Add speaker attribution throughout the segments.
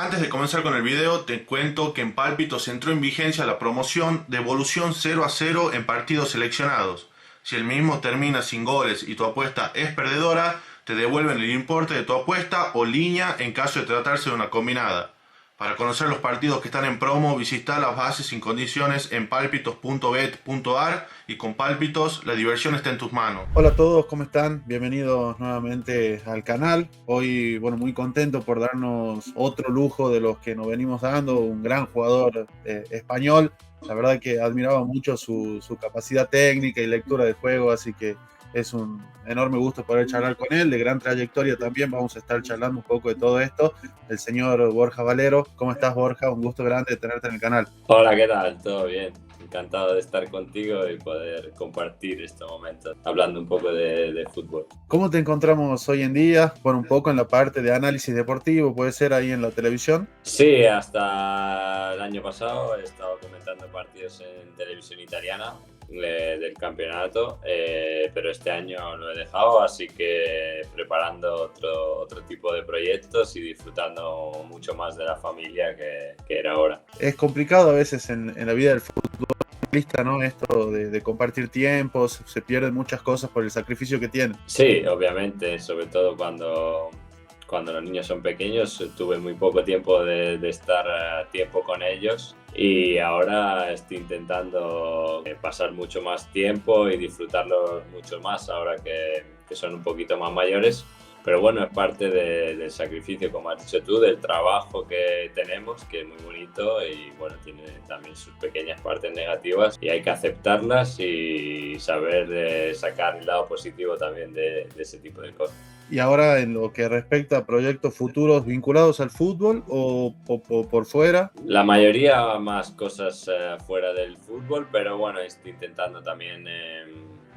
Speaker 1: Antes de comenzar con el video, te cuento que en Pálpitos entró en vigencia la promoción devolución 0-0 en partidos seleccionados. Si el mismo termina sin goles y tu apuesta es perdedora, te devuelven el importe de tu apuesta o línea en caso de tratarse de una combinada. Para conocer los partidos que están en promo, visita las bases sin condiciones en palpitos.bet.ar y con Pálpitos la diversión está en tus manos. Hola a todos, ¿cómo están? Bienvenidos nuevamente al canal. Hoy, muy contento por darnos otro lujo de los que nos venimos dando, un gran jugador español. La verdad que admiraba mucho su capacidad técnica y lectura de juego, así que es un enorme gusto poder charlar con él, de gran trayectoria también. Vamos a estar charlando un poco de todo esto. El señor Borja Valero. ¿Cómo estás, Borja? Un gusto grande de tenerte en el canal.
Speaker 2: Hola, ¿qué tal? ¿Todo bien? Encantado de estar contigo y poder compartir este momento hablando un poco de fútbol.
Speaker 1: ¿Cómo te encontramos hoy en día? Un poco en la parte de análisis deportivo, puede ser ahí en la televisión.
Speaker 2: Sí, hasta el año pasado he estado comentando partidos en televisión italiana del campeonato, pero este año lo he dejado, así que preparando otro tipo de proyectos y disfrutando mucho más de la familia que era ahora.
Speaker 1: Es complicado a veces en la vida del futbolista, ¿no? Esto de compartir tiempos, se pierden muchas cosas por el sacrificio que tienen.
Speaker 2: Sí, obviamente, sobre todo cuando los niños son pequeños. Tuve muy poco tiempo de estar tiempo con ellos y ahora estoy intentando pasar mucho más tiempo y disfrutarlos mucho más ahora que son un poquito más mayores. Pero bueno, es parte del sacrificio, como has dicho tú, del trabajo que tenemos, que es muy bonito y bueno, tiene también sus pequeñas partes negativas y hay que aceptarlas y saber sacar el lado positivo también de ese tipo de cosas.
Speaker 1: Y ahora, en lo que respecta a proyectos futuros vinculados al fútbol o por fuera.
Speaker 2: La mayoría más cosas fuera del fútbol, pero bueno, estoy intentando también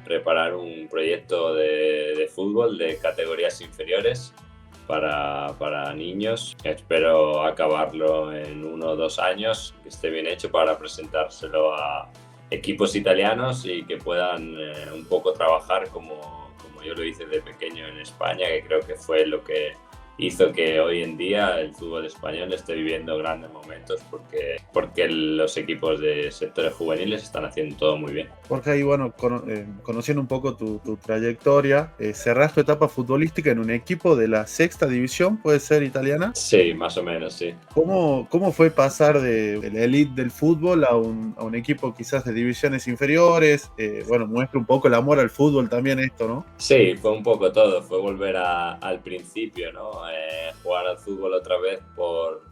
Speaker 2: preparar un proyecto de fútbol de categorías inferiores para niños. Espero acabarlo en 1 o 2 años, que esté bien hecho para presentárselo a equipos italianos y que puedan un poco trabajar como yo lo hice de pequeño en España, que creo que fue lo que hizo que hoy en día el fútbol español esté viviendo grandes momentos porque los equipos de sectores juveniles están haciendo todo muy bien.
Speaker 1: Porque ahí, conociendo un poco tu trayectoria, cerraste tu etapa futbolística en un equipo de la sexta división, ¿puede ser italiana?
Speaker 2: Sí, más o menos, sí.
Speaker 1: ¿Cómo fue pasar de la elite del fútbol a un equipo quizás de divisiones inferiores? Muestra un poco el amor al fútbol también esto, ¿no?
Speaker 2: Sí, fue un poco todo, fue volver al principio, ¿no? Jugar al fútbol otra vez por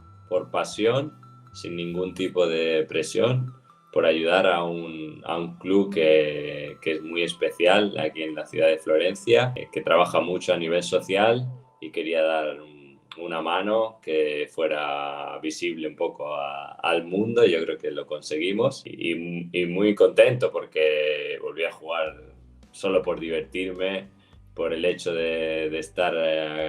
Speaker 2: pasión, sin ningún tipo de presión, por ayudar a un club que es muy especial aquí en la ciudad de Florencia, que trabaja mucho a nivel social y quería dar una mano que fuera visible un poco al mundo. Yo creo que lo conseguimos y muy contento porque volví a jugar solo por divertirme, por el hecho de estar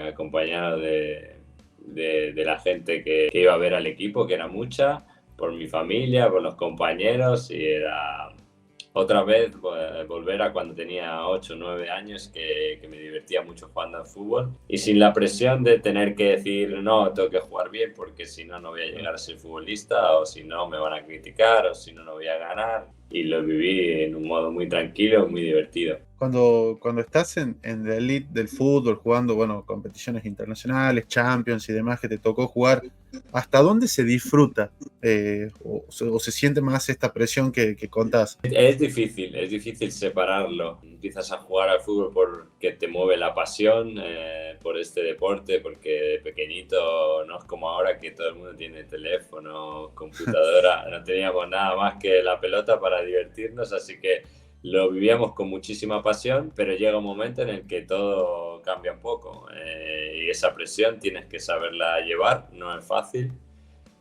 Speaker 2: acompañado de la gente que iba a ver al equipo, que era mucha, por mi familia, por los compañeros, y era otra vez volver a cuando tenía 8 o 9 años, que me divertía mucho jugando al fútbol y sin la presión de tener que decir no, tengo que jugar bien porque si no, no voy a llegar a ser futbolista, o si no me van a criticar, o si no, no voy a ganar. Y lo viví en un modo muy tranquilo, muy divertido.
Speaker 1: Cuando estás en la elite del fútbol, jugando, competiciones internacionales, Champions y demás que te tocó jugar, ¿hasta dónde se disfruta? ¿O se siente más esta presión que contás?
Speaker 2: Es difícil separarlo. Empiezas a jugar al fútbol porque te mueve la pasión por este deporte, porque de pequeñito no es como ahora que todo el mundo tiene teléfono, computadora. No teníamos nada más que la pelota para divertirnos, así que lo vivíamos con muchísima pasión, pero llega un momento en el que todo cambia un poco y esa presión tienes que saberla llevar, no es fácil.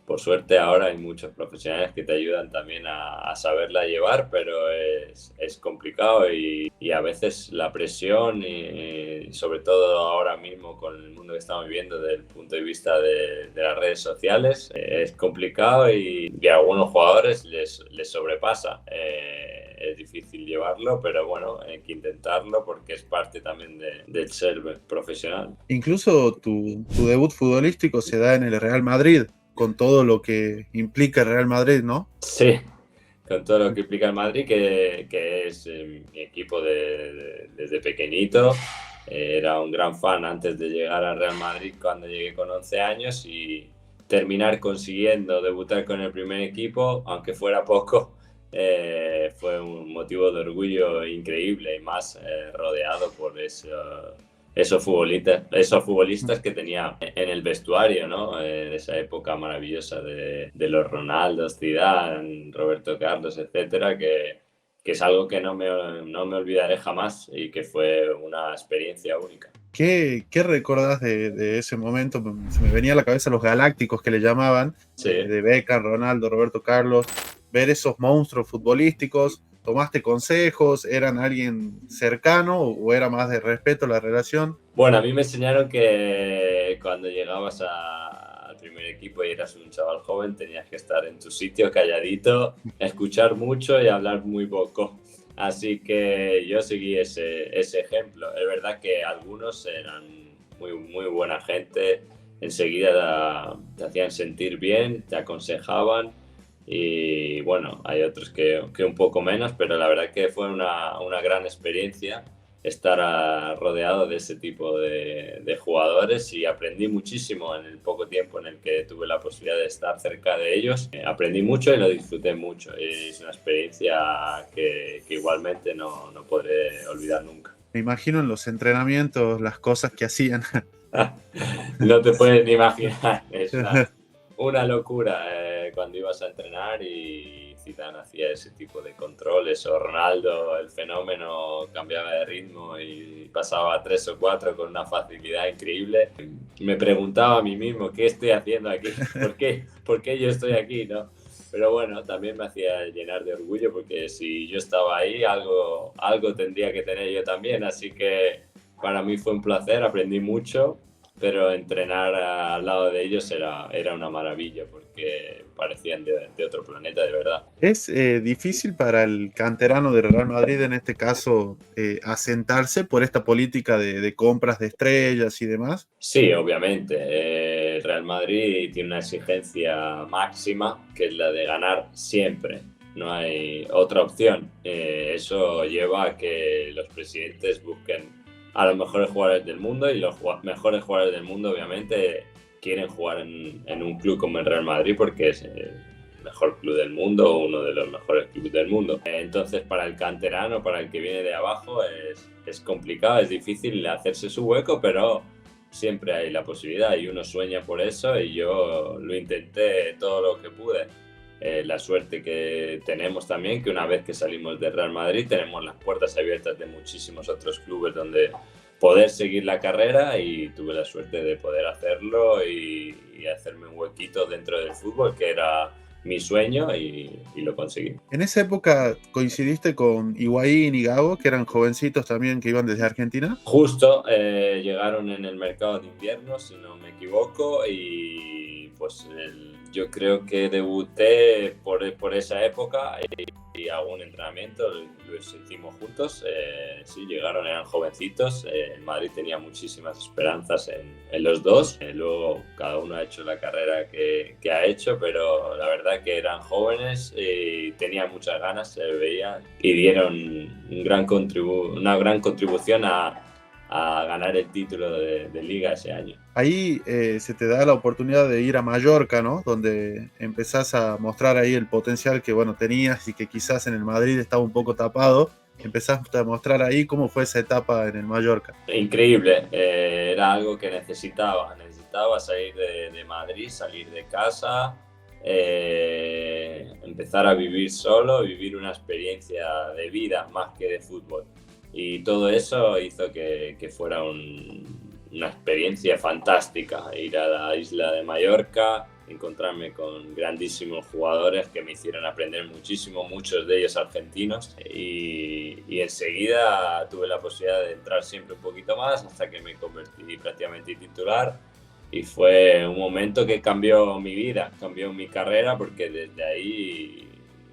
Speaker 2: Por suerte ahora hay muchos profesionales que te ayudan también a saberla llevar, pero es complicado y a veces la presión y sobre todo ahora mismo con el mundo que estamos viviendo desde el punto de vista de las redes sociales, es complicado y a algunos jugadores les sobrepasa. es difícil llevarlo, pero bueno, hay que intentarlo porque es parte también del ser profesional.
Speaker 3: Incluso tu debut futbolístico se da en el Real Madrid, con todo lo que implica el Real Madrid, ¿no?
Speaker 2: Sí, con todo lo que implica el Madrid, que es mi equipo desde pequeñito. Era un gran fan antes de llegar al Real Madrid cuando llegué con 11 años y terminar consiguiendo debutar con el primer equipo, aunque fuera poco, fue un motivo de orgullo increíble y más rodeado por esos futbolistas que tenía en el vestuario, ¿no? De esa época maravillosa de los Ronaldos, Zidane, Roberto Carlos, etcétera, que es algo que no me olvidaré jamás y que fue una experiencia única.
Speaker 3: ¿Qué recordás de ese momento? Se me venía a la cabeza los galácticos que le llamaban,
Speaker 2: Sí.
Speaker 3: De Beckham, Ronaldo, Roberto Carlos, ver esos monstruos futbolísticos. ¿Tomaste consejos? ¿Eran alguien cercano o era más de respeto la relación?
Speaker 2: Bueno, a mí me enseñaron que cuando llegabas al primer equipo y eras un chaval joven tenías que estar en tu sitio calladito, escuchar mucho y hablar muy poco. Así que yo seguí ese ejemplo. Es verdad que algunos eran muy, muy buena gente, enseguida te hacían sentir bien, te aconsejaban. Y bueno, hay otros que un poco menos, pero la verdad que fue una gran experiencia estar rodeado de ese tipo de jugadores y aprendí muchísimo en el poco tiempo en el que tuve la posibilidad de estar cerca de ellos. Aprendí mucho y lo disfruté mucho. Es una experiencia que igualmente no podré olvidar nunca.
Speaker 3: Me imagino en los entrenamientos las cosas que hacían.
Speaker 2: No te puedes ni imaginar, es una locura cuando ibas a entrenar y Zidane hacía ese tipo de controles, o Ronaldo, el fenómeno, cambiaba de ritmo y pasaba a 3 o 4 con una facilidad increíble. Me preguntaba a mí mismo, ¿qué estoy haciendo aquí? ¿Por qué yo estoy aquí? ¿No? Pero bueno, también me hacía llenar de orgullo porque si yo estaba ahí, algo tendría que tener yo también. Así que para mí fue un placer, aprendí mucho, pero entrenar al lado de ellos era una maravilla porque parecían de otro planeta, de verdad.
Speaker 3: ¿Es difícil para el canterano del Real Madrid, en este caso, asentarse por esta política de compras de estrellas y demás?
Speaker 2: Sí, obviamente. El Real Madrid tiene una exigencia máxima, que es la de ganar siempre. No hay otra opción. Eso lleva a que los presidentes busquen a los mejores jugadores del mundo y los mejores jugadores del mundo, obviamente, quieren jugar en un club como el Real Madrid porque es el mejor club del mundo o uno de los mejores clubes del mundo. Entonces, para el canterano, para el que viene de abajo, es complicado, es difícil hacerse su hueco, pero siempre hay la posibilidad y uno sueña por eso y yo lo intenté todo lo que pude. La suerte que tenemos también, que una vez que salimos del Real Madrid tenemos las puertas abiertas de muchísimos otros clubes donde poder seguir la carrera y tuve la suerte de poder hacerlo y hacerme un huequito dentro del fútbol, que era mi sueño y lo conseguí.
Speaker 3: En esa época coincidiste con Higuaín y Gago, que eran jovencitos también que iban desde Argentina.
Speaker 2: Justo llegaron en el mercado de invierno, si no me equivoco, y pues yo creo que debuté por esa época y algún entrenamiento lo hicimos juntos. Sí, llegaron, eran jovencitos. El Madrid tenía muchísimas esperanzas en los dos. Luego cada uno ha hecho la carrera que ha hecho, pero la verdad que eran jóvenes y tenían muchas ganas, se veía, y dieron una gran contribución a ganar el título de Liga ese año.
Speaker 3: Ahí se te da la oportunidad de ir a Mallorca, ¿no? Donde empezás a mostrar ahí el potencial que, bueno, tenías y que quizás en el Madrid estaba un poco tapado. Empezaste a mostrar ahí cómo fue esa etapa en el Mallorca.
Speaker 2: Increíble, era algo que necesitaba salir de Madrid, salir de casa, empezar a vivir solo, vivir una experiencia de vida más que de fútbol. Y todo eso hizo que fuera una experiencia fantástica, ir a la isla de Mallorca, encontrarme con grandísimos jugadores que me hicieron aprender muchísimo, muchos de ellos argentinos, y enseguida tuve la posibilidad de entrar siempre un poquito más hasta que me convertí prácticamente titular. Y fue un momento que cambió mi vida, cambió mi carrera, porque desde ahí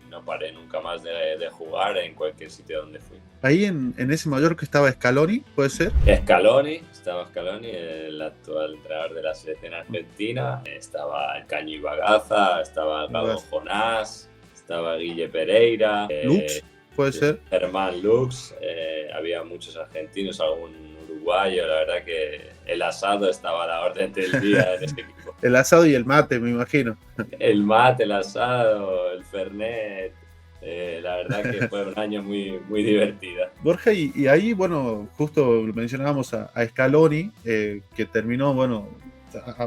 Speaker 2: no paré nunca más de jugar en cualquier sitio donde fui.
Speaker 3: Ahí en ese Mallorca estaba Scaloni, ¿puede ser?
Speaker 2: Estaba Scaloni, el actual entrenador de la selección argentina, estaba el Caño Ibagaza, estaba Gabo Jonás, estaba Guille Pereira,
Speaker 3: Lux, ¿puede ser?
Speaker 2: Germán Lux, había muchos argentinos, algún uruguayo, la verdad que el asado estaba a la orden del día en ese equipo.
Speaker 3: El asado y el mate, me imagino.
Speaker 2: El mate, el asado, el fernet, la verdad que fue un año muy, muy divertido.
Speaker 3: Borja, y ahí, bueno, justo mencionábamos a Scaloni, que terminó, bueno,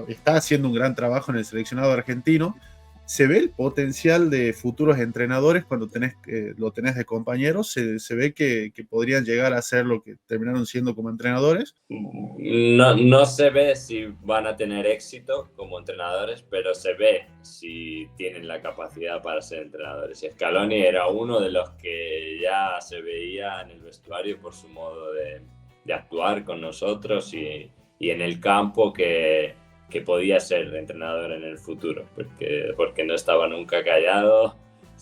Speaker 3: está haciendo un gran trabajo en el seleccionado argentino. ¿Se ve el potencial de futuros entrenadores cuando lo tenés de compañeros? ¿Se ve que podrían llegar a ser lo que terminaron siendo como entrenadores?
Speaker 2: No se ve si van a tener éxito como entrenadores, pero se ve si tienen la capacidad para ser entrenadores. Y Scaloni era uno de los que ya se veía en el vestuario por su modo de actuar con nosotros y en el campo que podía ser entrenador en el futuro, porque no estaba nunca callado,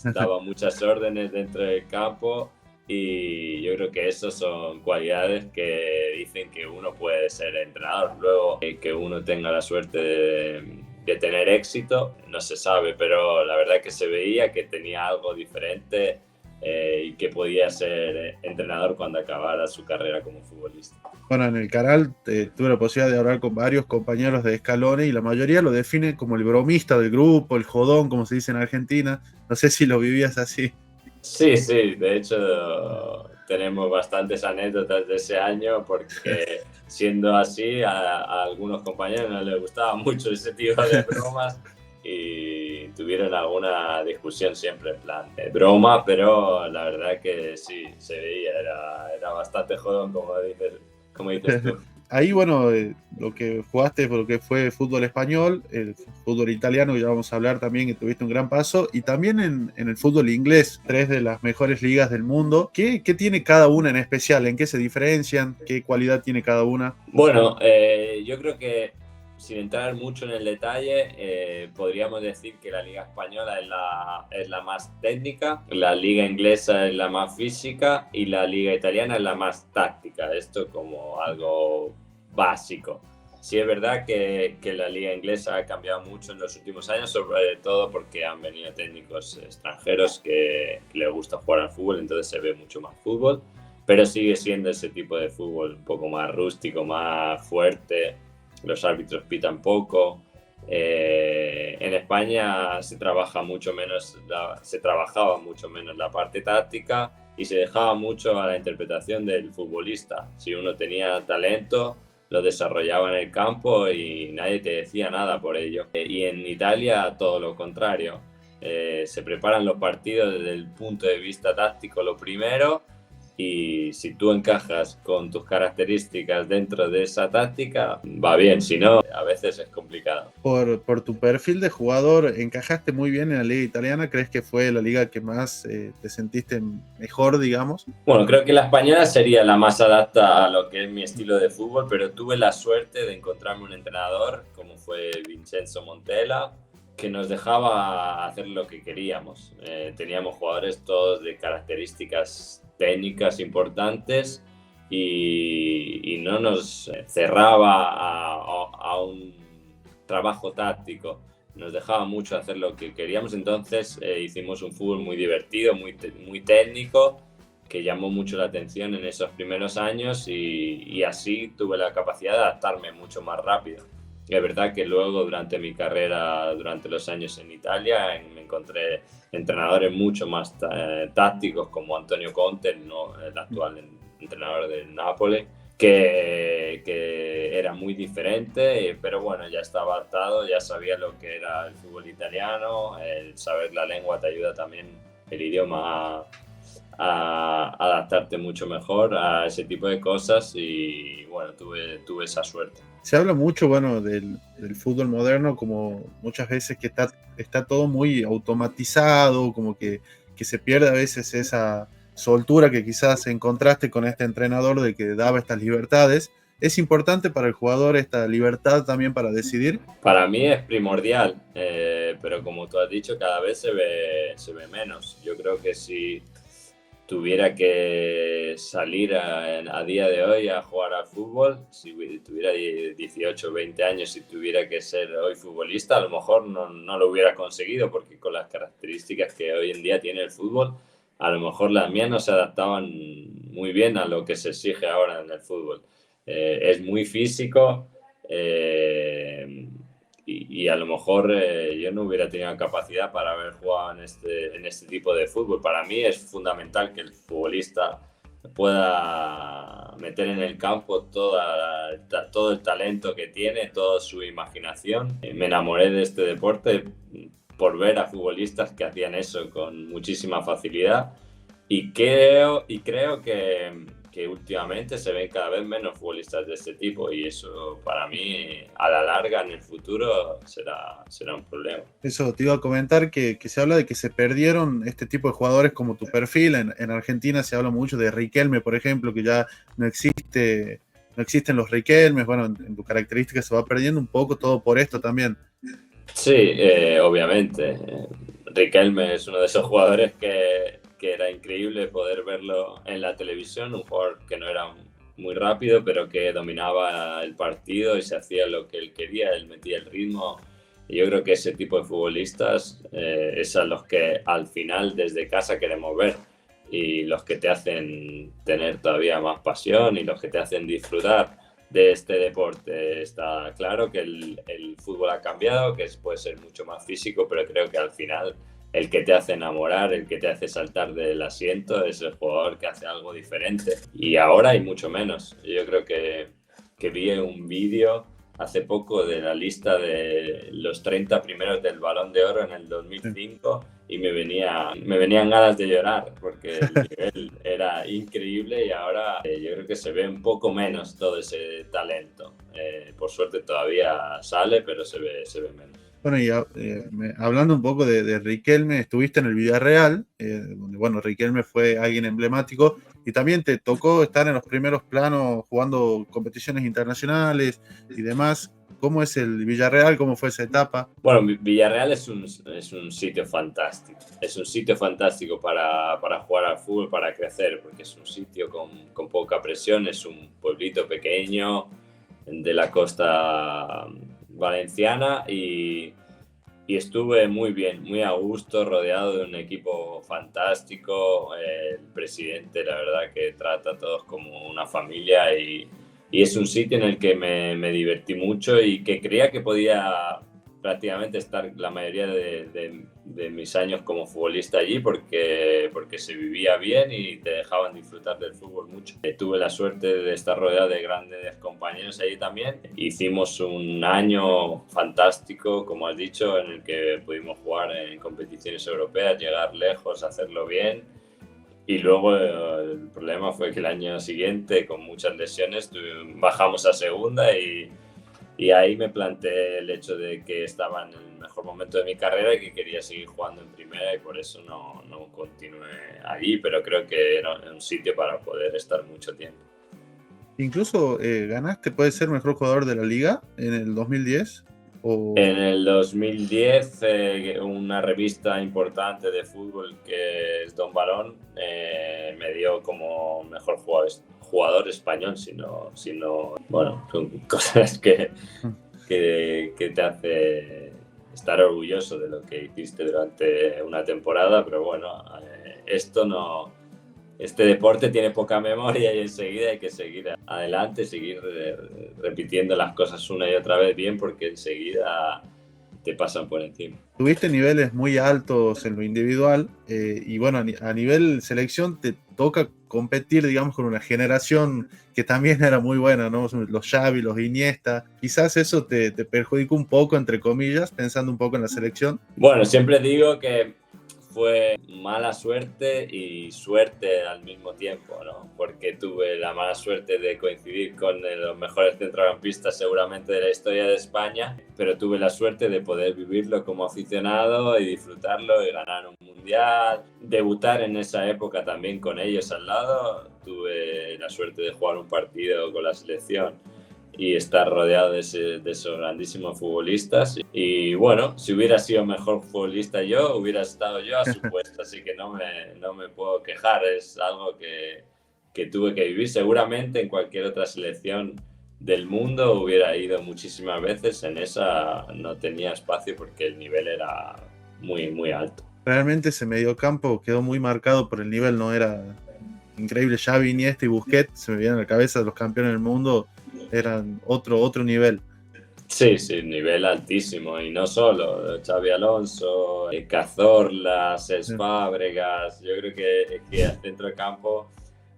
Speaker 2: daba muchas órdenes dentro del campo y yo creo que esas son cualidades que dicen que uno puede ser entrenador. Luego, que uno tenga la suerte de tener éxito, no se sabe, pero la verdad que se veía que tenía algo diferente y que podía ser entrenador cuando acabara su carrera como futbolista.
Speaker 3: Bueno, en el canal tuve la posibilidad de hablar con varios compañeros de Scaloni y la mayoría lo define como el bromista del grupo, el jodón, como se dice en Argentina. No sé si lo vivías así.
Speaker 2: Sí, de hecho tenemos bastantes anécdotas de ese año porque siendo así a algunos compañeros no les gustaba mucho ese tipo de bromas y tuvieron alguna discusión siempre en plan de broma, pero la verdad que sí, se veía, era bastante jodón como dices tú.
Speaker 3: Ahí, bueno, lo que jugaste, lo que fue fútbol español, el fútbol italiano, que ya vamos a hablar también, que tuviste un gran paso, y también en el fútbol inglés, 3 de las mejores ligas del mundo. ¿Qué tiene cada una en especial? ¿En qué se diferencian? ¿Qué cualidad tiene cada una?
Speaker 2: Bueno, yo creo que sin entrar mucho en el detalle, podríamos decir que la liga española es la más técnica, la liga inglesa es la más física y la liga italiana es la más táctica. Esto como algo básico. Sí es verdad que la liga inglesa ha cambiado mucho en los últimos años, sobre todo porque han venido técnicos extranjeros que les gusta jugar al fútbol, entonces se ve mucho más fútbol, pero sigue siendo ese tipo de fútbol un poco más rústico, más fuerte. Los árbitros pitan poco. En España se trabajaba mucho menos la parte táctica y se dejaba mucho a la interpretación del futbolista. Si uno tenía talento, lo desarrollaba en el campo y nadie te decía nada por ello. Y en Italia todo lo contrario. Se preparan los partidos desde el punto de vista táctico lo primero, y si tú encajas con tus características dentro de esa táctica, va bien, si no, a veces es complicado.
Speaker 3: Por tu perfil de jugador, ¿encajaste muy bien en la liga italiana? ¿Crees que fue la liga que más te sentiste mejor, digamos?
Speaker 2: Bueno, creo que la española sería la más adapta a lo que es mi estilo de fútbol, pero tuve la suerte de encontrarme un entrenador, como fue Vincenzo Montella, que nos dejaba hacer lo que queríamos. Teníamos jugadores todos de características técnicas importantes y no nos cerraba a un trabajo táctico, nos dejaba mucho hacer lo que queríamos. Entonces hicimos un fútbol muy divertido, muy técnico, que llamó mucho la atención en esos primeros años y así tuve la capacidad de adaptarme mucho más rápido. Es verdad que luego durante mi carrera, durante los años en Italia, me encontré entrenadores mucho más tácticos como Antonio Conte, el actual entrenador del Napoli, que era muy diferente, pero bueno, ya estaba adaptado, ya sabía lo que era el fútbol italiano, el saber la lengua te ayuda también, el idioma, a adaptarte mucho mejor a ese tipo de cosas y bueno, tuve esa suerte.
Speaker 3: Se habla mucho, bueno, del fútbol moderno, como muchas veces que está todo muy automatizado, como que se pierde a veces esa soltura que quizás encontraste con este entrenador de que daba estas libertades. ¿Es importante para el jugador esta libertad también para decidir?
Speaker 2: Para mí es primordial, pero como tú has dicho, cada vez se ve menos. Yo creo que si tuviera que salir a día de hoy a jugar al fútbol, si tuviera 18 o 20 años y tuviera que ser hoy futbolista, a lo mejor no lo hubiera conseguido, porque con las características que hoy en día tiene el fútbol, a lo mejor las mías no se adaptaban muy bien a lo que se exige ahora en el fútbol. Es muy físico, y a lo mejor yo no hubiera tenido capacidad para haber jugado en este tipo de fútbol. Para mí es fundamental que el futbolista pueda meter en el campo todo el talento que tiene, toda su imaginación. Me enamoré de este deporte por ver a futbolistas que hacían eso con muchísima facilidad, y creo que últimamente se ven cada vez menos futbolistas de este tipo, y eso para mí a la larga en el futuro será un problema.
Speaker 3: Eso te iba a comentar, que se habla de que se perdieron este tipo de jugadores como tu perfil. En Argentina se habla mucho de Riquelme, por ejemplo, que ya no existen los Riquelmes. Bueno, en tu característica se va perdiendo un poco todo por esto también.
Speaker 2: Sí, obviamente. Riquelme es uno de esos jugadores que era increíble poder verlo en la televisión, un jugador que no era muy rápido, pero que dominaba el partido y se hacía lo que él quería, él metía el ritmo. Y yo creo que ese tipo de futbolistas es a los que al final desde casa queremos ver, y los que te hacen tener todavía más pasión y los que te hacen disfrutar de este deporte. Está claro que el fútbol ha cambiado, que puede ser mucho más físico, pero creo que al final el que te hace enamorar, el que te hace saltar del asiento, es el jugador que hace algo diferente. Y ahora hay mucho menos. Yo creo que vi un vídeo hace poco de la lista de los 30 primeros del Balón de Oro en el 2005, y me venían ganas de llorar porque el nivel era increíble, y ahora yo creo que se ve un poco menos todo ese talento. Por suerte todavía sale, pero se ve menos.
Speaker 3: Bueno, y hablando un poco de Riquelme, estuviste en el Villarreal, donde, bueno, Riquelme fue alguien emblemático, y también te tocó estar en los primeros planos jugando competiciones internacionales y demás. ¿Cómo es el Villarreal? ¿Cómo fue esa etapa?
Speaker 2: Bueno, Villarreal es un sitio fantástico. Es un sitio fantástico para jugar al fútbol, para crecer, porque es un sitio con poca presión, es un pueblito pequeño de la costa valenciana, y estuve muy bien, muy a gusto, rodeado de un equipo fantástico. El presidente, la verdad, que trata a todos como una familia, y es un sitio en el que me divertí mucho y que creía que podía prácticamente estar la mayoría de mis años como futbolista allí, porque se vivía bien y te dejaban disfrutar del fútbol mucho. Tuve la suerte de estar rodeado de grandes compañeros allí también. Hicimos un año fantástico, como has dicho, en el que pudimos jugar en competiciones europeas, llegar lejos, hacerlo bien. Y luego el problema fue que el año siguiente, con muchas lesiones, bajamos a segunda, y ahí me planteé el hecho de que estaba en el mejor momento de mi carrera y que quería seguir jugando en primera, y por eso no continué allí, pero creo que era un sitio para poder estar mucho tiempo.
Speaker 3: Incluso ganaste, puede ser, mejor jugador de la liga en el 2010.
Speaker 2: En el 2010, una revista importante de fútbol que es Don Balón me dio como mejor jugador español, sino bueno, son cosas que te hace estar orgulloso de lo que hiciste durante una temporada, pero bueno, este deporte tiene poca memoria, y enseguida hay que seguir adelante, seguir repitiendo las cosas una y otra vez bien, porque enseguida te pasan por encima.
Speaker 3: Tuviste niveles muy altos en lo individual, y bueno, a nivel selección te toca competir, digamos, con una generación que también era muy buena, ¿no? Los Xavi, los Iniesta. Quizás eso te perjudicó un poco, entre comillas, pensando un poco en la selección.
Speaker 2: Bueno, siempre digo que fue mala suerte y suerte al mismo tiempo, ¿no? Porque tuve la mala suerte de coincidir con los mejores centrocampistas seguramente de la historia de España, pero tuve la suerte de poder vivirlo como aficionado y disfrutarlo y ganar un mundial, debutar en esa época también con ellos al lado. Tuve la suerte de jugar un partido con la selección y estar rodeado de esos grandísimos futbolistas. Y bueno, si hubiera sido mejor futbolista yo, hubiera estado yo a su puesto, así que no me puedo quejar, es algo que tuve que vivir. Seguramente en cualquier otra selección del mundo hubiera ido muchísimas veces, en esa no tenía espacio porque el nivel era muy, muy alto.
Speaker 3: Realmente ese mediocampo quedó muy marcado por el nivel, no era increíble. Xavi, Iniesta y Busquets, se me vienen a la cabeza, los campeones del mundo, eran otro nivel.
Speaker 2: Sí, nivel altísimo, y no solo Xavi Alonso, Cazorla, Cesc Fábregas. Yo creo que al centro de campo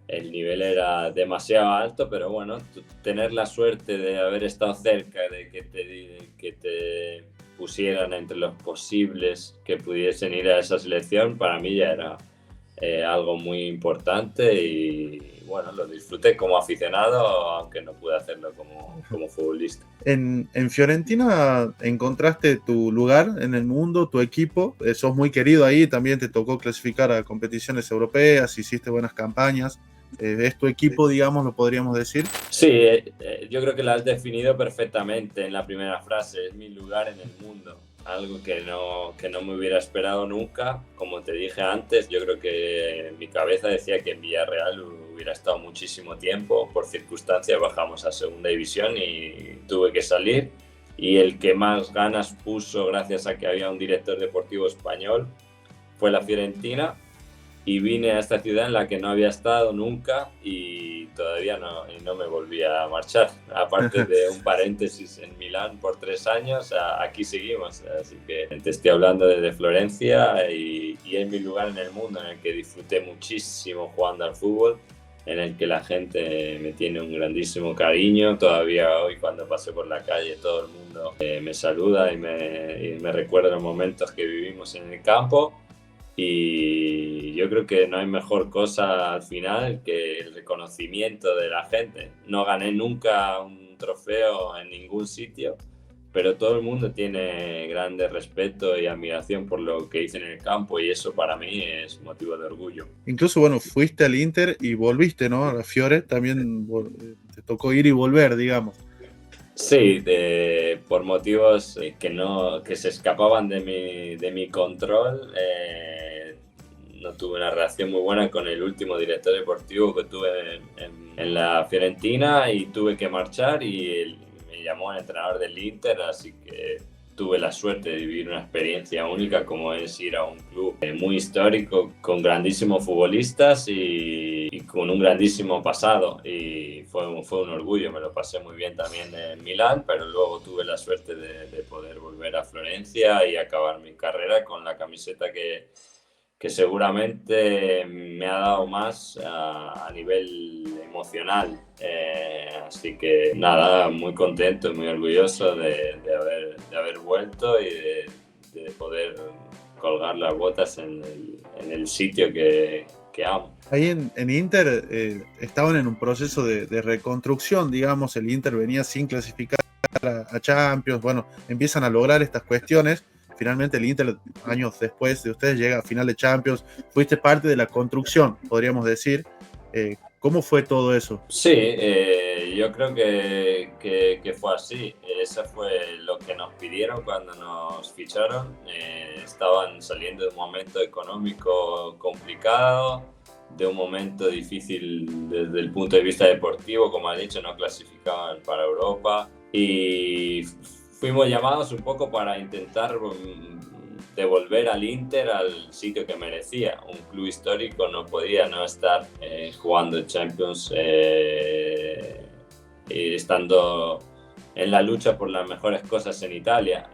Speaker 2: el nivel era demasiado alto, pero bueno, tener la suerte de haber estado cerca, de que te pusieran entre los posibles que pudiesen ir a esa selección, para mí ya era algo muy importante, y bueno, lo disfruté como aficionado, aunque no pude hacerlo como futbolista.
Speaker 3: En Fiorentina encontraste tu lugar en el mundo, tu equipo, sos muy querido ahí, también te tocó clasificar a competiciones europeas, hiciste buenas campañas. ¿Es tu equipo, digamos, lo podríamos decir?
Speaker 2: Sí, yo creo que lo has definido perfectamente en la primera frase, es mi lugar en el mundo. Algo que no me hubiera esperado nunca. Como te dije antes, yo creo que en mi cabeza decía que en Villarreal hubiera estado muchísimo tiempo. Por circunstancias bajamos a segunda división y tuve que salir. Y el que más ganas puso, gracias a que había un director deportivo español, fue la Fiorentina. Y vine a esta ciudad en la que no había estado nunca y todavía no me volví a marchar. Aparte de un paréntesis en Milán por 3 años, aquí seguimos. Así que te estoy hablando desde Florencia y es mi lugar en el mundo, en el que disfruté muchísimo jugando al fútbol, en el que la gente me tiene un grandísimo cariño. Todavía hoy, cuando paso por la calle, todo el mundo me saluda y me recuerda los momentos que vivimos en el campo. Y yo creo que no hay mejor cosa al final que el reconocimiento de la gente. No gané nunca un trofeo en ningún sitio, pero todo el mundo tiene grande respeto y admiración por lo que hice en el campo, y eso para mí es motivo de orgullo.
Speaker 3: Incluso, bueno, fuiste al Inter y volviste, ¿no? A la Fiore, también te tocó ir y volver, digamos.
Speaker 2: Sí, por motivos que se escapaban de mi control. No tuve una relación muy buena con el último director deportivo que tuve en la Fiorentina, y tuve que marchar, y me llamó el entrenador del Inter, así que tuve la suerte de vivir una experiencia única, como es ir a un club muy histórico, con grandísimos futbolistas y con un grandísimo pasado, y fue un orgullo. Me lo pasé muy bien también en Milán, pero luego tuve la suerte de poder volver a Florencia y acabar mi carrera con la camiseta que seguramente me ha dado más a nivel emocional. Así que nada, muy contento y muy orgulloso de haber vuelto y de poder colgar las botas en el sitio que amo.
Speaker 3: Ahí en Inter estaban en un proceso de reconstrucción, digamos. El Inter venía sin clasificar a Champions, bueno, empiezan a lograr estas cuestiones. Finalmente el Inter, años después de ustedes, llega a final de Champions. Fuiste parte de la construcción, podríamos decir. ¿Cómo fue todo eso?
Speaker 2: Sí, yo creo que fue así. Eso fue lo que nos pidieron cuando nos ficharon. Estaban saliendo de un momento económico complicado, de un momento difícil desde el punto de vista deportivo. Como has dicho, no clasificaban para Europa, y fuimos llamados un poco para intentar devolver al Inter al sitio que merecía. Un club histórico no podía no estar jugando Champions, y estando en la lucha por las mejores cosas en Italia.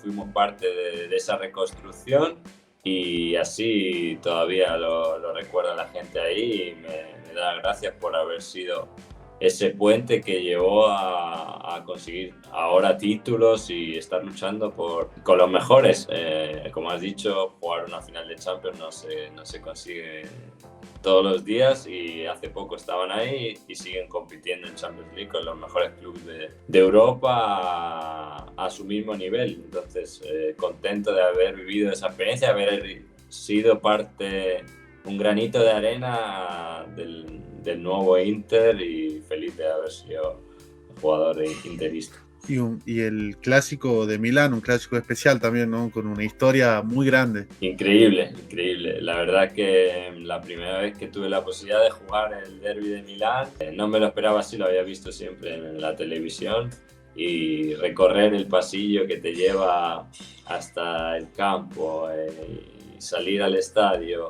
Speaker 2: Fuimos parte de esa reconstrucción, y así todavía lo recuerda la gente ahí, y me da gracias por haber sido ese puente que llevó a conseguir ahora títulos y estar luchando con los mejores. Como has dicho, jugar una final de Champions no se consigue todos los días, y hace poco estaban ahí y siguen compitiendo en Champions League con los mejores clubes de Europa a su mismo nivel. Entonces, contento de haber vivido esa experiencia, haber sido parte, un granito de arena del nuevo Inter, y feliz de haber sido jugador interista.
Speaker 3: Y el clásico de Milán, un clásico especial también, ¿no? Con una historia muy grande.
Speaker 2: Increíble, increíble. La verdad que la primera vez que tuve la posibilidad de jugar el derbi de Milán, no me lo esperaba así, lo había visto siempre en la televisión, y recorrer el pasillo que te lleva hasta el campo y salir al estadio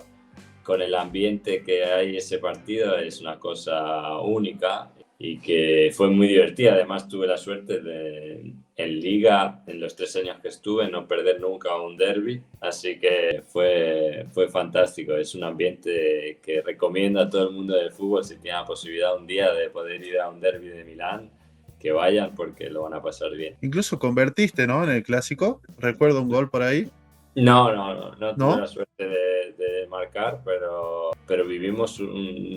Speaker 2: con el ambiente que hay ese partido es una cosa única y que fue muy divertida. Además tuve la suerte de en Liga, en los 3 años que estuve, no perder nunca un derbi, así que fue fantástico. Es un ambiente que recomiendo a todo el mundo del fútbol, si tiene la posibilidad un día de poder ir a un derbi de Milán, que vayan porque lo van a pasar bien.
Speaker 3: Incluso convertiste, ¿no? En el clásico, recuerdo un gol por ahí.
Speaker 2: No
Speaker 3: ¿No?
Speaker 2: tuve la suerte de marcar, pero vivimos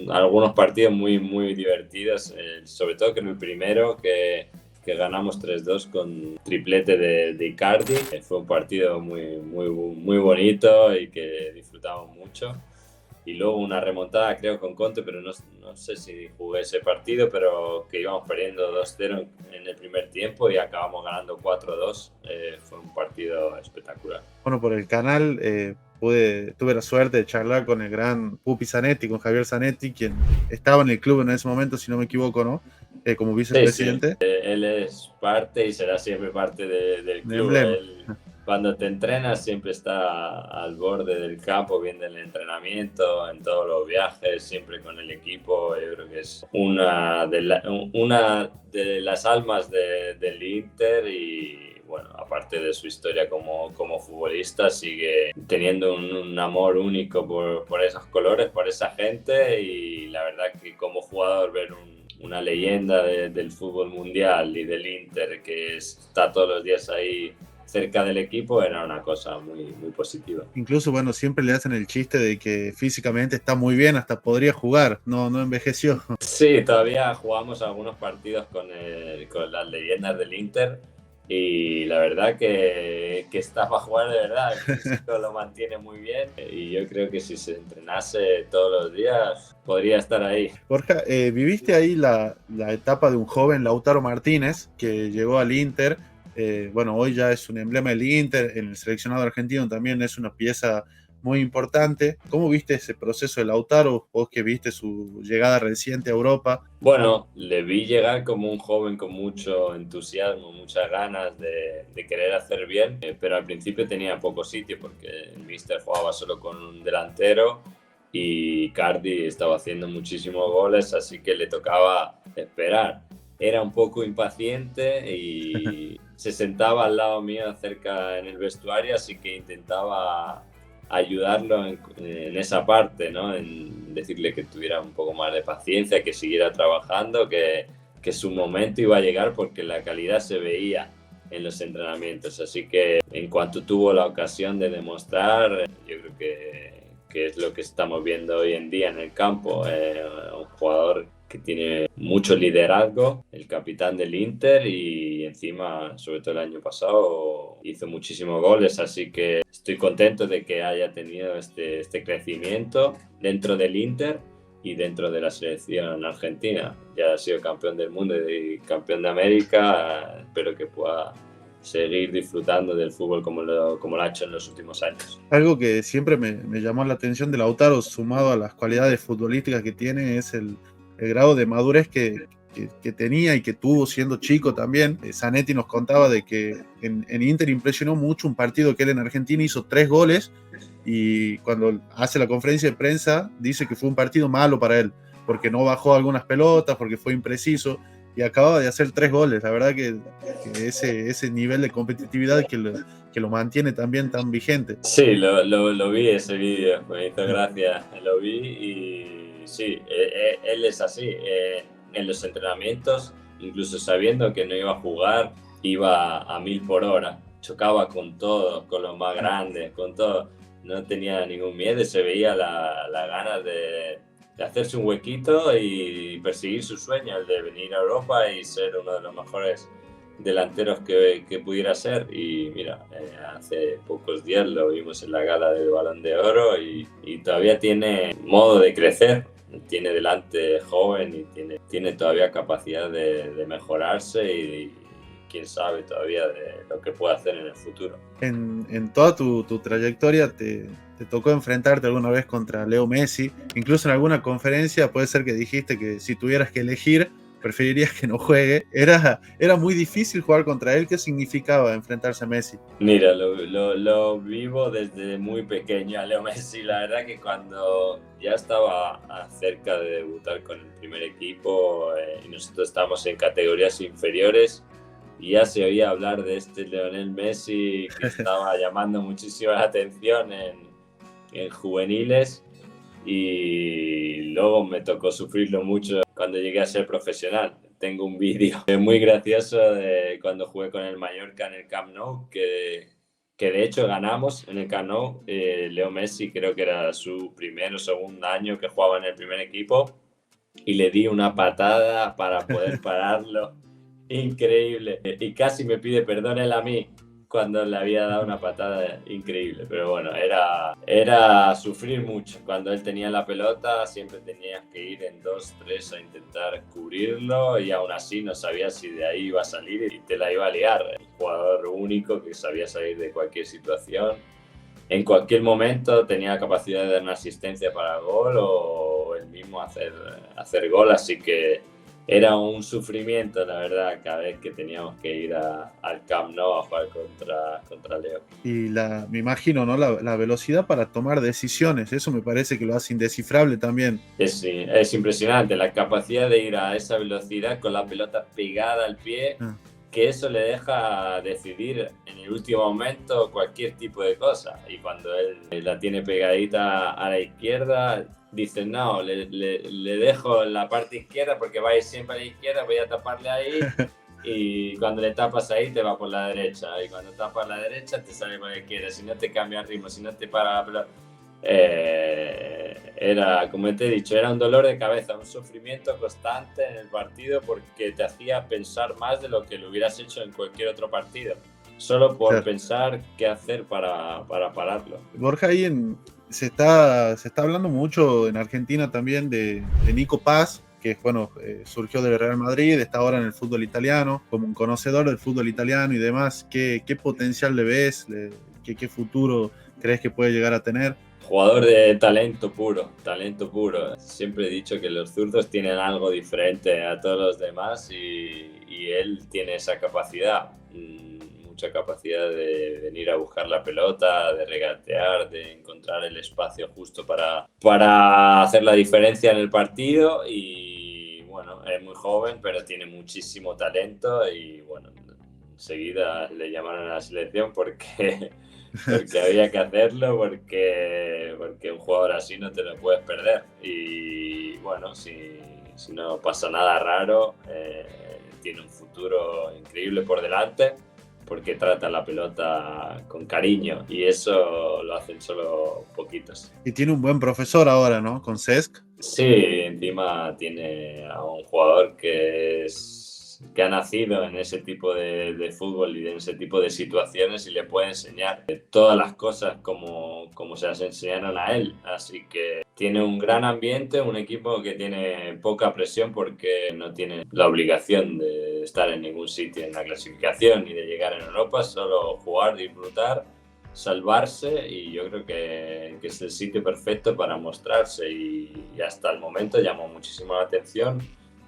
Speaker 2: algunos partidos muy divertidos, sobre todo que en el primero que ganamos 3-2 con triplete de Icardi. Fue un partido muy bonito y que disfrutamos mucho. Y luego una remontada, creo, con Conte, pero no sé si jugué ese partido, pero que íbamos perdiendo 2-0 en el primer tiempo y acabamos ganando 4-2. Fue un partido espectacular.
Speaker 3: Bueno, por el canal tuve la suerte de charlar con el gran Pupi Zanetti, con Javier Zanetti, quien estaba en el club en ese momento, si no me equivoco, ¿no? Como vicepresidente.
Speaker 2: Sí. Él es parte y será siempre parte del club. Cuando te entrenas siempre está al borde del campo viendo el entrenamiento, en todos los viajes, siempre con el equipo. Yo creo que es una de las almas del Inter y bueno, aparte de su historia como futbolista, sigue teniendo un amor único por esos colores, por esa gente, y la verdad que como jugador ver una leyenda del fútbol mundial y del Inter que está todos los días ahí cerca del equipo era una cosa muy positiva.
Speaker 3: Incluso, bueno, siempre le hacen el chiste de que físicamente está muy bien, hasta podría jugar, no envejeció.
Speaker 2: Sí, todavía jugamos algunos partidos con las leyendas del Inter y la verdad que está para jugar de verdad, el físico lo mantiene muy bien y yo creo que si se entrenase todos los días podría estar ahí.
Speaker 3: Borja, viviste ahí la etapa de un joven Lautaro Martínez que llegó al Inter. Bueno, hoy ya es un emblema del Inter, en el seleccionado argentino también es una pieza muy importante. ¿Cómo viste ese proceso de Lautaro, vos que viste su llegada reciente a Europa?
Speaker 2: Bueno, le vi llegar como un joven con mucho entusiasmo, muchas ganas de querer hacer bien, pero al principio tenía poco sitio porque el míster jugaba solo con un delantero y Icardi estaba haciendo muchísimos goles, así que le tocaba esperar. Era un poco impaciente y se sentaba al lado mío cerca en el vestuario, así que intentaba ayudarlo en esa parte, ¿no? En decirle que tuviera un poco más de paciencia, que siguiera trabajando, que su momento iba a llegar porque la calidad se veía en los entrenamientos. Así que en cuanto tuvo la ocasión de demostrar, yo creo que es lo que estamos viendo hoy en día en el campo. Un jugador que tiene mucho liderazgo, el capitán del Inter y encima, sobre todo el año pasado, hizo muchísimos goles, así que estoy contento de que haya tenido este crecimiento dentro del Inter y dentro de la selección argentina. Ya ha sido campeón del mundo y campeón de América, espero que pueda seguir disfrutando del fútbol como lo ha hecho en los últimos años.
Speaker 3: Algo que siempre me llamó la atención de Lautaro, sumado a las cualidades futbolísticas que tiene, es el grado de madurez que tenía y que tuvo siendo chico también. Zanetti nos contaba de que en Inter impresionó mucho un partido que él en Argentina hizo 3 goles y cuando hace la conferencia de prensa dice que fue un partido malo para él porque no bajó algunas pelotas, porque fue impreciso y acababa de hacer 3 goles. La verdad que ese nivel de competitividad que lo mantiene también tan vigente.
Speaker 2: Sí, lo vi ese vídeo, me hizo gracia, lo vi y sí, él es así. En los entrenamientos, incluso sabiendo que no iba a jugar, iba a 1000 por hora. Chocaba con todo, con los más grandes, con todo. No tenía ningún miedo, se veía la ganas de hacerse un huequito y perseguir su sueño, el de venir a Europa y ser uno de los mejores delanteros que pudiera ser. Y mira, hace pocos días lo vimos en la gala del Balón de Oro y todavía tiene modo de crecer. tiene delante joven y tiene todavía capacidad de mejorarse y quién sabe todavía de lo que puede hacer en el futuro.
Speaker 3: En toda tu trayectoria te tocó enfrentarte alguna vez contra Leo Messi, incluso en alguna conferencia puede ser que dijiste que si tuvieras que elegir, preferirías que no juegue. Era muy difícil jugar contra él. ¿Qué significaba enfrentarse a Messi?
Speaker 2: Mira, lo vivo desde muy pequeño a Leo Messi. La verdad que cuando ya estaba cerca de debutar con el primer equipo y nosotros estábamos en categorías inferiores, y ya se oía hablar de este Lionel Messi que estaba llamando muchísimo la atención en juveniles, y luego me tocó sufrirlo mucho cuando llegué a ser profesional. Tengo un vídeo muy gracioso de cuando jugué con el Mallorca en el Camp Nou, que de hecho ganamos en el Camp Nou. Leo Messi creo que era su primer o segundo año que jugaba en el primer equipo y le di una patada para poder pararlo. Increíble. Y casi me pide perdón él a mí cuando le había dado una patada increíble. Pero bueno, era sufrir mucho. Cuando él tenía la pelota siempre tenías que ir en 2-3 a intentar cubrirlo y aún así no sabías si de ahí iba a salir y te la iba a liar. Un jugador único que sabía salir de cualquier situación. En cualquier momento tenía la capacidad de dar una asistencia para el gol o él mismo hacer gol, así que era un sufrimiento, la verdad, cada vez que teníamos que ir al Camp Nou a jugar contra Leo.
Speaker 3: Y me imagino, ¿no? La velocidad para tomar decisiones, eso me parece que lo hace indescifrable también.
Speaker 2: Es impresionante la capacidad de ir a esa velocidad con la pelota pegada al pie, que eso le deja decidir en el último momento cualquier tipo de cosa. Y cuando él la tiene pegadita a la izquierda, dice, no, le dejo en la parte izquierda porque va a ir siempre a la izquierda, voy a taparle ahí y cuando le tapas ahí te va por la derecha y cuando tapas la derecha te sale por la izquierda, si no te cambia el ritmo, si no te para la pelota. Era, como te he dicho, era un dolor de cabeza, un sufrimiento constante en el partido porque te hacía pensar más de lo que lo hubieras hecho en cualquier otro partido, solo por pensar qué hacer para pararlo.
Speaker 3: Borja, ahí se está hablando mucho en Argentina también de Nico Paz, que bueno, surgió del Real Madrid, está ahora en el fútbol italiano, como un conocedor del fútbol italiano y demás. ¿Qué potencial le ves? ¿Qué futuro crees que puede llegar a tener?
Speaker 2: Jugador de talento puro, talento puro. Siempre he dicho que los zurdos tienen algo diferente a todos los demás y él tiene esa capacidad. Mucha capacidad de venir a buscar la pelota, de regatear, de encontrar el espacio justo para hacer la diferencia en el partido y bueno, es muy joven pero tiene muchísimo talento y bueno, enseguida le llamaron a la selección porque había que hacerlo porque un jugador así no te lo puedes perder y bueno, si no pasa nada raro, tiene un futuro increíble por delante porque trata la pelota con cariño y eso lo hacen solo poquitos.
Speaker 3: Y tiene un buen profesor ahora, ¿no? Con Cesc.
Speaker 2: Sí, encima tiene a un jugador que ha nacido en ese tipo de fútbol y en ese tipo de situaciones y le puede enseñar todas las cosas como se las enseñaron a él. Así que tiene un gran ambiente, un equipo que tiene poca presión porque no tiene la obligación de estar en ningún sitio en la clasificación ni de llegar en Europa, solo jugar, disfrutar, salvarse y yo creo que es el sitio perfecto para mostrarse y hasta el momento llamó muchísimo la atención.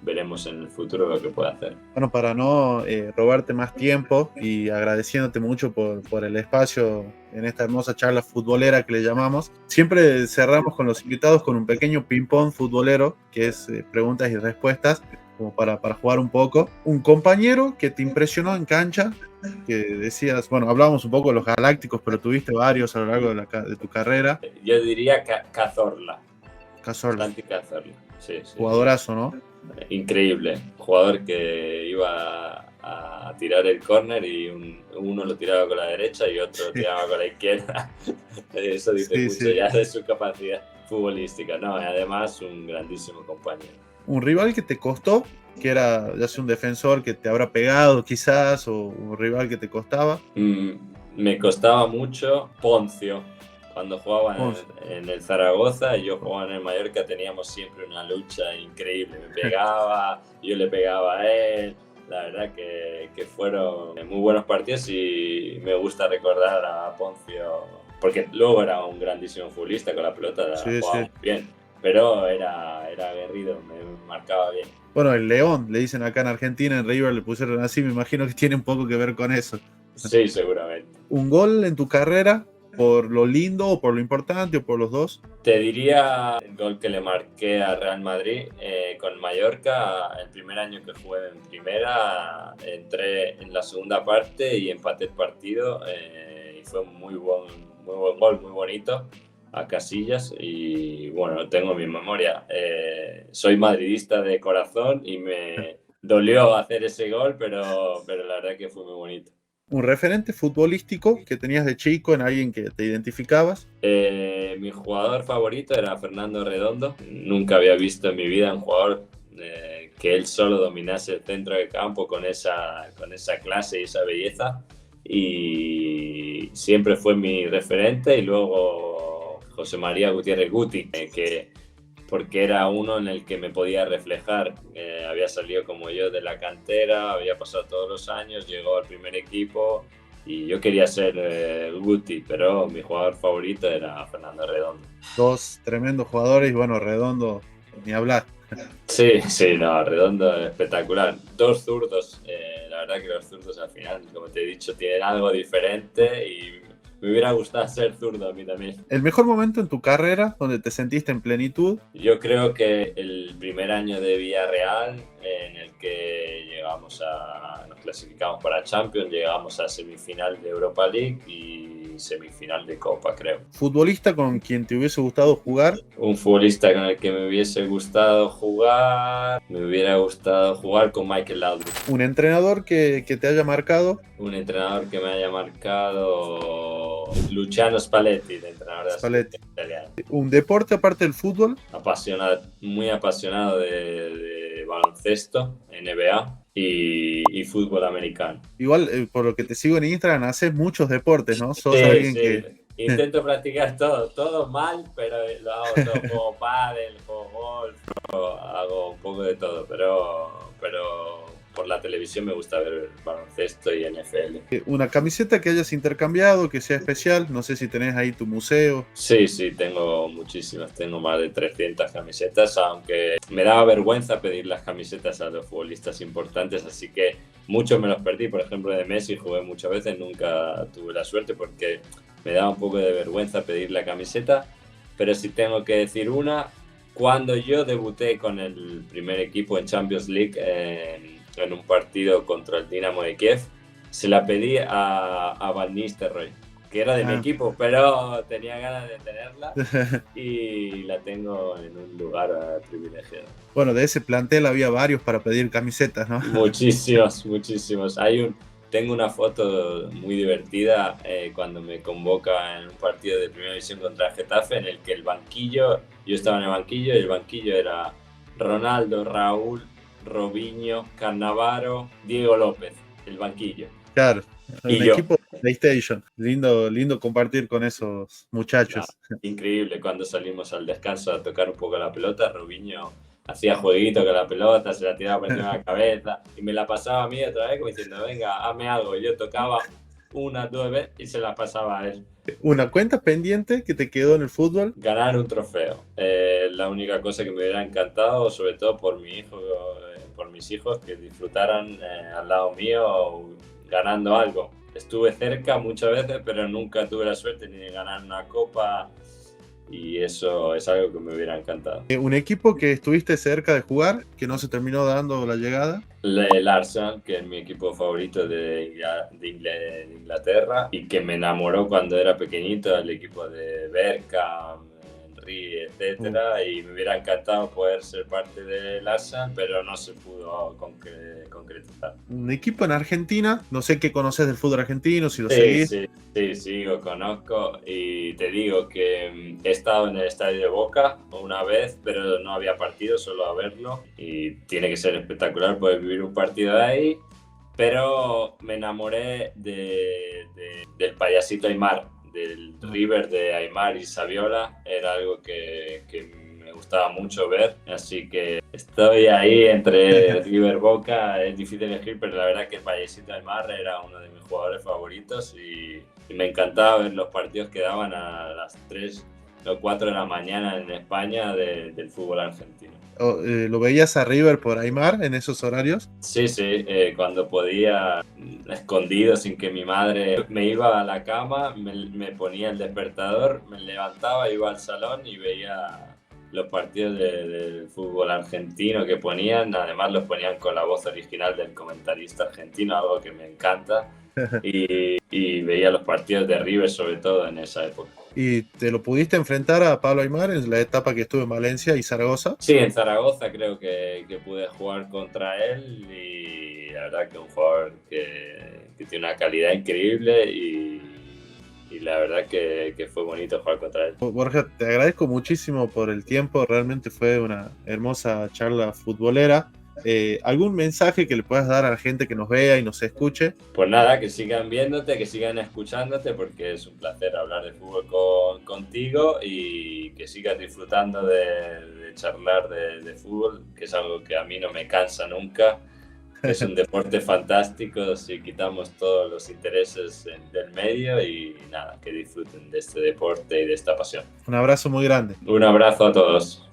Speaker 2: Veremos en el futuro lo que puede hacer.
Speaker 3: Bueno, para no robarte más tiempo y agradeciéndote mucho por el espacio en esta hermosa charla futbolera que le llamamos, siempre cerramos con los invitados con un pequeño ping-pong futbolero, que es preguntas y respuestas, como para jugar un poco. Un compañero que te impresionó en cancha, que decías, bueno, hablábamos un poco de los galácticos, pero tuviste varios a lo largo de tu carrera.
Speaker 2: Yo diría Cazorla.
Speaker 3: Cazorla.
Speaker 2: Santi Cazorla, sí.
Speaker 3: Jugadorazo, ¿no?
Speaker 2: Increíble, jugador que iba a tirar el córner y uno lo tiraba con la derecha y otro lo tiraba con la izquierda. Eso dice mucho ya de su capacidad futbolística, ¿no? Y además un grandísimo compañero.
Speaker 3: ¿Un rival que te costó? Que era ya sea un defensor que te habrá pegado quizás o un rival que te costaba.
Speaker 2: Me costaba mucho Poncio Cuando jugaba
Speaker 3: Once.
Speaker 2: en el Zaragoza y yo jugaba en el Mallorca, teníamos siempre una lucha increíble. Me pegaba, yo le pegaba a él. La verdad que fueron muy buenos partidos y me gusta recordar a Poncio, porque luego era un grandísimo futbolista con la pelota, la
Speaker 3: Sí,
Speaker 2: jugaba
Speaker 3: sí.
Speaker 2: muy bien, pero era aguerrido, me marcaba bien.
Speaker 3: Bueno, el León, le dicen acá en Argentina, en River le pusieron así, me imagino que tiene un poco que ver con eso.
Speaker 2: Sí, seguramente.
Speaker 3: ¿Un gol en tu carrera por lo lindo o por lo importante o por los dos?
Speaker 2: Te diría el gol que le marqué a Real Madrid con Mallorca. El primer año que jugué en primera, entré en la segunda parte y empaté el partido. Y fue un muy buen gol, muy bonito, a Casillas. Y bueno, tengo mi memoria. Soy madridista de corazón y me dolió hacer ese gol, pero la verdad que fue muy bonito.
Speaker 3: ¿Un referente futbolístico que tenías de chico en alguien que te identificabas?
Speaker 2: Mi jugador favorito era Fernando Redondo. Nunca había visto en mi vida un jugador que él solo dominase el centro de campo con esa clase y esa belleza. Y siempre fue mi referente. Y luego José María Gutiérrez Guti, porque era uno en el que me podía reflejar. Había salido como yo de la cantera, había pasado todos los años, llegó al primer equipo y yo quería ser Guti, pero mi jugador favorito era Fernando Redondo.
Speaker 3: Dos tremendos jugadores y bueno, Redondo, ni hablar.
Speaker 2: Sí, no, Redondo espectacular. Dos zurdos, la verdad que los zurdos al final, como te he dicho, tienen algo diferente y me hubiera gustado ser zurdo a mí también.
Speaker 3: ¿El mejor momento en tu carrera donde te sentiste en plenitud?
Speaker 2: Yo creo que el primer año de Villarreal, en el que nos clasificamos para Champions, llegamos a semifinal de Europa League y semifinal de Copa, creo.
Speaker 3: ¿Futbolista con quien te hubiese gustado jugar?
Speaker 2: Un futbolista con el que me hubiese gustado jugar, me hubiera gustado jugar con Michael Laudrup.
Speaker 3: ¿Un entrenador que te haya marcado?
Speaker 2: Un entrenador que me haya marcado, Luciano Spalletti, el entrenador de la
Speaker 3: Spalletti.
Speaker 2: selección italiana.
Speaker 3: ¿Un deporte aparte del fútbol?
Speaker 2: Muy apasionado de baloncesto, NBA y fútbol americano.
Speaker 3: Igual, por lo que te sigo en Instagram, haces muchos deportes, ¿no? Sos
Speaker 2: Sí,
Speaker 3: alguien
Speaker 2: sí.
Speaker 3: que...
Speaker 2: Intento practicar todo mal, pero lo hago todo. Juego pádel, juego golf, hago un poco de todo, pero por la televisión me gusta ver baloncesto y NFL.
Speaker 3: Una camiseta que hayas intercambiado, que sea especial, no sé si tenés ahí tu museo.
Speaker 2: Sí, tengo muchísimas, tengo más de 300 camisetas, aunque me daba vergüenza pedir las camisetas a los futbolistas importantes, así que muchos me los perdí. Por ejemplo, de Messi jugué muchas veces, nunca tuve la suerte porque me daba un poco de vergüenza pedir la camiseta, pero si tengo que decir una, cuando yo debuté con el primer equipo en Champions League en un partido contra el Dinamo de Kiev, se la pedí a Van Nistelrooy, que era de mi equipo, pero tenía ganas de tenerla y la tengo en un lugar privilegiado.
Speaker 3: Bueno, de ese plantel había varios para pedir camisetas, ¿no?
Speaker 2: Muchísimos. Tengo una foto muy divertida cuando me convoca en un partido de primera división contra el Getafe, en el que yo estaba en el banquillo y el banquillo era Ronaldo, Raúl, Robinho, Cannavaro, Diego López, el banquillo.
Speaker 3: Claro,
Speaker 2: Y
Speaker 3: un
Speaker 2: yo.
Speaker 3: equipo de PlayStation. Lindo compartir con esos muchachos.
Speaker 2: Increíble, cuando salimos al descanso a tocar un poco la pelota, Robinho hacía jueguito con la pelota, se la tiraba por encima de la cabeza y me la pasaba a mí otra vez como diciendo, venga, hazme algo. Y yo tocaba 1, 2 veces y se la pasaba a él.
Speaker 3: ¿Una cuenta pendiente que te quedó en el fútbol?
Speaker 2: Ganar un trofeo. La única cosa que me hubiera encantado, sobre todo por mis hijos, que disfrutaran al lado mío ganando algo. Estuve cerca muchas veces, pero nunca tuve la suerte ni de ganar una copa. Y eso es algo que me hubiera encantado.
Speaker 3: ¿Un equipo que estuviste cerca de jugar, que no se terminó dando la llegada?
Speaker 2: El Arsenal, que es mi equipo favorito de Inglaterra y que me enamoró cuando era pequeñito, el equipo de Bergkamp, Henry, etcétera, y me hubiera encantado poder ser parte del Arsenal, pero no se pudo concretizar.
Speaker 3: Un equipo en Argentina, no sé qué conoces del fútbol argentino, si lo seguís.
Speaker 2: Sí, lo conozco y te digo que he estado en el estadio de Boca una vez, pero no había partido, solo a verlo, y tiene que ser espectacular poder vivir un partido de ahí, pero me enamoré del payasito Aymar, del River de Aimar y Saviola era algo que me gustaba mucho ver, así que estoy ahí entre River Boca, es difícil elegir, pero la verdad que el payasito Aimar era uno de mis jugadores favoritos y me encantaba ver los partidos que daban a las 3 o 4 de la mañana en España del fútbol argentino.
Speaker 3: ¿Lo veías a River por Aimar en esos horarios?
Speaker 2: Sí, cuando podía, escondido, sin que mi madre me iba a la cama, me ponía el despertador, me levantaba, iba al salón y veía los partidos del fútbol argentino que ponían. Además los ponían con la voz original del comentarista argentino, algo que me encanta. Y veía los partidos de River sobre todo en esa época.
Speaker 3: ¿Y te lo pudiste enfrentar a Pablo Aimar en la etapa que estuvo en Valencia y Zaragoza?
Speaker 2: Sí, en Zaragoza creo que pude jugar contra él y la verdad que es un jugador que tiene una calidad increíble y la verdad que fue bonito jugar contra él.
Speaker 3: Borja, te agradezco muchísimo por el tiempo, realmente fue una hermosa charla futbolera. ¿Algún mensaje que le puedas dar a la gente que nos vea y nos escuche?
Speaker 2: Pues nada, que sigan viéndote, que sigan escuchándote, porque es un placer hablar de fútbol contigo y que sigas disfrutando de charlar de fútbol, que es algo que a mí no me cansa nunca. Es un deporte fantástico si quitamos todos los intereses del medio y nada, que disfruten de este deporte y de esta pasión.
Speaker 3: Un abrazo muy grande.
Speaker 2: Un abrazo a todos.